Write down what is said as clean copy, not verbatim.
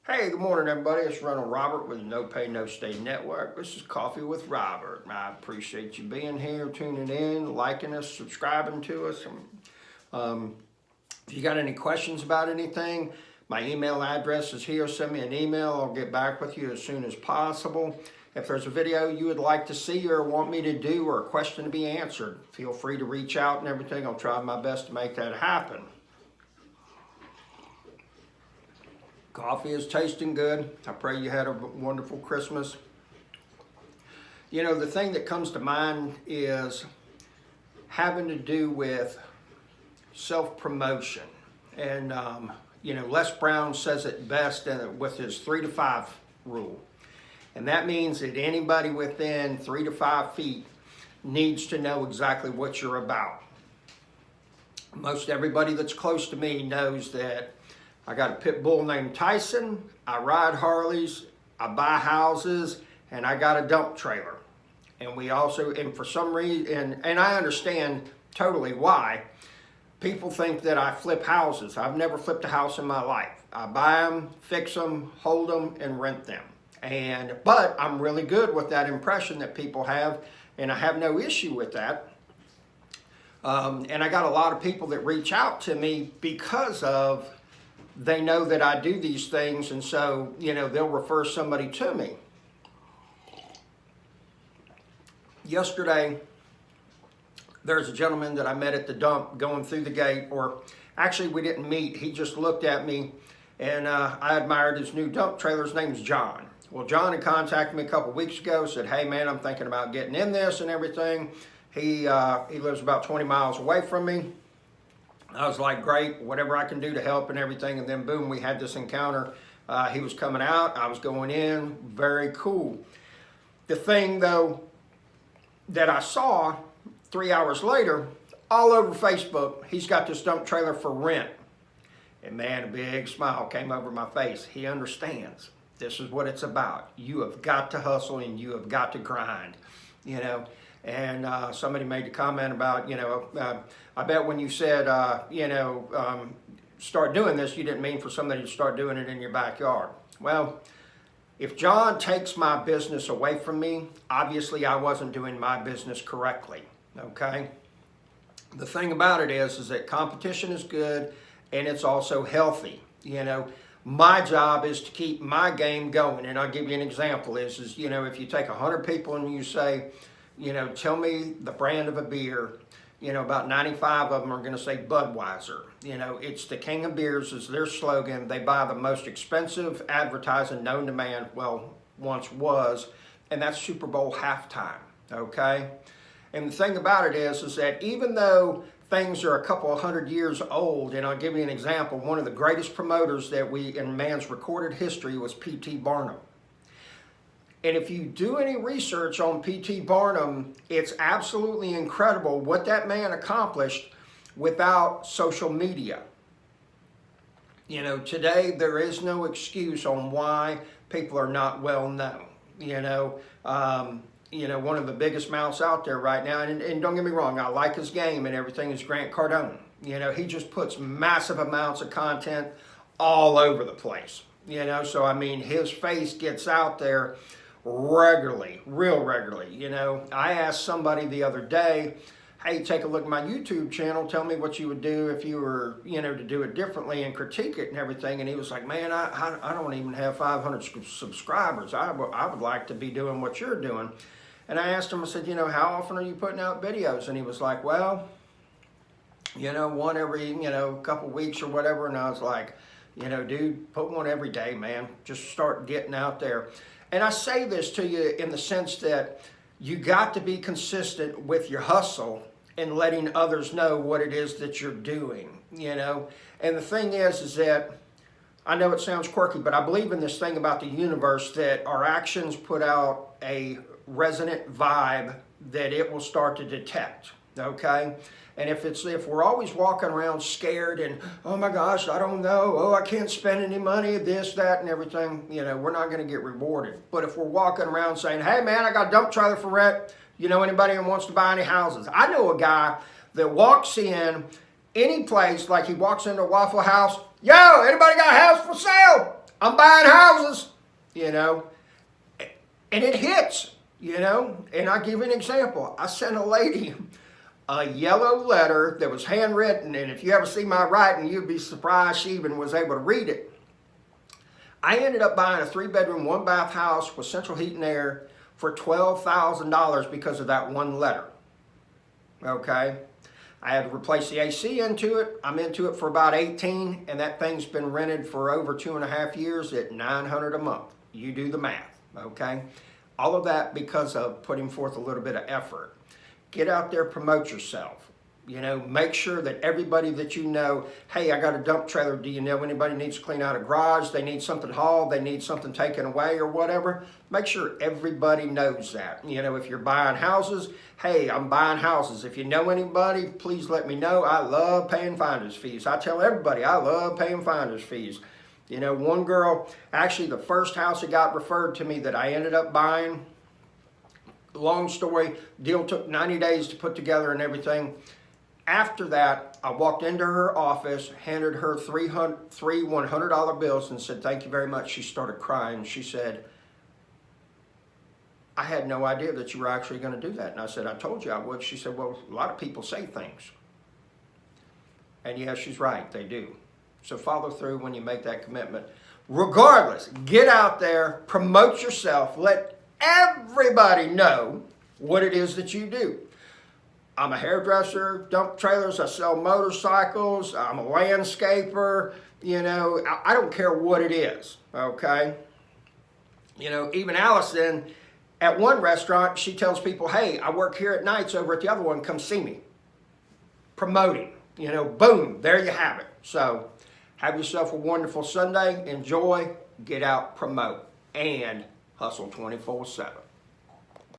Hey, good morning, everybody. It's Ronald Robert with No Pay No Stay Network. This is Coffee with Robert. I appreciate you being here, tuning in, liking us, subscribing to us. If you got any questions about anything, my email address is here. Send me an email. I'll get back with you as soon as possible. If there's a video you would like to see or want me to do or a question to be answered, feel free to reach out and everything. I'll try my best to make that happen. Coffee is tasting good. I pray you had a wonderful Christmas. You know, the thing that comes to mind is having to do with self-promotion. And, Les Brown says it best with his 3 to 5 rule. And that means that anybody within 3 to 5 feet needs to know exactly what you're about. Most everybody that's close to me knows that I got a pit bull named Tyson, I ride Harleys, I buy houses, and I got a dump trailer. And we also, and for some reason, and I understand totally why, people think that I flip houses. I've never flipped a house in my life. I buy them, fix them, hold them, and rent them. But I'm really good with that impression that people have, and I have no issue with that. And I got a lot of people that reach out to me because of they know that I do these things, and so, they'll refer somebody to me. Yesterday, there's a gentleman that I met at the dump going through the gate, or actually we didn't meet. He just looked at me, and I admired his new dump trailer. His name's John. Well, John had contacted me a couple weeks ago, said, hey man, I'm thinking about getting in this and everything. He lives about 20 miles away from me. I was like, great, whatever I can do to help and everything. And then boom, we had this encounter. He was coming out, I was going in, very cool. The thing though that I saw 3 hours later, all over Facebook, he's got this dump trailer for rent. And man, a big smile came over my face. He understands. This is what it's about. You have got to hustle and you have got to grind, And somebody made the comment about, I bet when you said, start doing this, you didn't mean for somebody to start doing it in your backyard. Well, if John takes my business away from me, obviously I wasn't doing my business correctly, okay? The thing about it is that competition is good and it's also healthy, My job is to keep my game going, and I'll give you an example if you take 100 people and you say, tell me the brand of a beer, about 95 of them are going to say Budweiser. It's the king of beers is their slogan. They buy the most expensive advertising known to man, well, once was, and that's Super Bowl halftime, okay? And the thing about it is that even though things are a couple of 100 years old, and I'll give you an example, one of the greatest promoters that in man's recorded history was P.T. Barnum. And if you do any research on P.T. Barnum, it's absolutely incredible what that man accomplished without social media. Today there is no excuse on why people are not well known. One of the biggest mouths out there right now, and don't get me wrong, I like his game and everything, is Grant Cardone. He just puts massive amounts of content all over the place. So I mean, his face gets out there regularly, real regularly. I asked somebody the other day, hey, take a look at my YouTube channel, tell me what you would do if you were, to do it differently and critique it and everything. And he was like, man, I don't even have 500 subscribers. I would like to be doing what you're doing. And I asked him, I said, how often are you putting out videos? And he was like, well, one every, couple weeks or whatever. And I was like, dude, put one every day, man. Just start getting out there. And I say this to you in the sense that you got to be consistent with your hustle and letting others know what it is that you're doing, And the thing is that, I know it sounds quirky, but I believe in this thing about the universe that our actions put out a resonant vibe that it will start to detect, okay? And if we're always walking around scared and, oh my gosh, I don't know, oh, I can't spend any money, this, that, and everything, we're not going to get rewarded. But if we're walking around saying, hey man, I got a dump trailer for rent, anybody who wants to buy any houses. I know a guy that walks in any place, like he walks into a Waffle House, yo, anybody got a house for sale? I'm buying houses, you know, and it hits, you know. And I'll give you an example. I sent a lady a yellow letter that was handwritten, and if you ever see my writing, you'd be surprised she even was able to read it. I ended up buying a 3-bedroom, 1-bath house with central heat and air for $12,000 because of that one letter. Okay? I had to replace the AC into it. I'm into it for about 18, and that thing's been rented for over 2.5 years at $900 a month. You do the math, okay? All of that because of putting forth a little bit of effort. Get out there, promote yourself. You know, make sure that everybody that you know, hey, I got a dump trailer. Do you know anybody needs to clean out a garage? They need something hauled. They need something taken away or whatever. Make sure everybody knows that. You know, if you're buying houses, hey, I'm buying houses. If you know anybody, please let me know. I love paying finder's fees. I tell everybody I love paying finder's fees. You know, one girl, actually the first house that got referred to me that I ended up buying, long story, deal took 90 days to put together and everything. After that, I walked into her office, handed her three $100 bills and said, thank you very much. She started crying. She said, I had no idea that you were actually going to do that. And I said, I told you I would. She said, well, a lot of people say things. And yeah, she's right. They do. So follow through when you make that commitment. Regardless, get out there, promote yourself, let everybody know what it is that you do. I'm a hairdresser, dump trailers, I sell motorcycles, I'm a landscaper, you know, I don't care what it is, okay? You know, even Allison, at one restaurant, she tells people, hey, I work here at nights over at the other one, come see me. Promoting, you know, boom, there you have it. So, have yourself a wonderful Sunday, enjoy, get out, promote, and hustle 24/7.